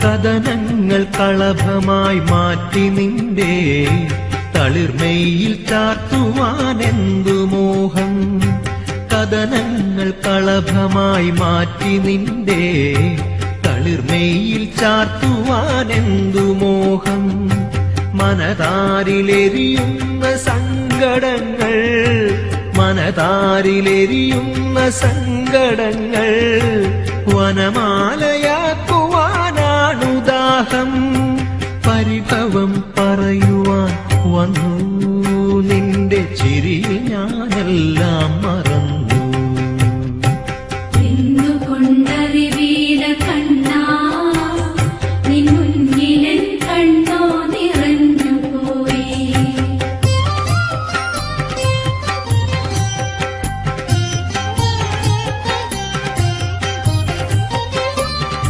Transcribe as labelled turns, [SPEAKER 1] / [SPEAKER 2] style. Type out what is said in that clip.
[SPEAKER 1] കഥനങ്ങൾ കളഭമായി മാറ്റി നിന്റെ തളിർമയിൽ ചാർത്തുവാനെന്തു മോഹം. കഥനങ്ങൾ കളഭമായി മാറ്റി നിന്റെ തളിർമയിൽ ചാർത്തുവാനെന്തു മോഹം. മനതാരിലെരിയുന്ന സങ്കടങ്ങൾ, മനതാരിലെരിയുന്ന സങ്കടങ്ങൾ വനമാലയാക്കുവാനാണുദാഹം. പരിഭവം പറയുവാൻ വന്നു നിന്റെ ചിരിയിൽ ഞാനെല്ലാം മറന്നു.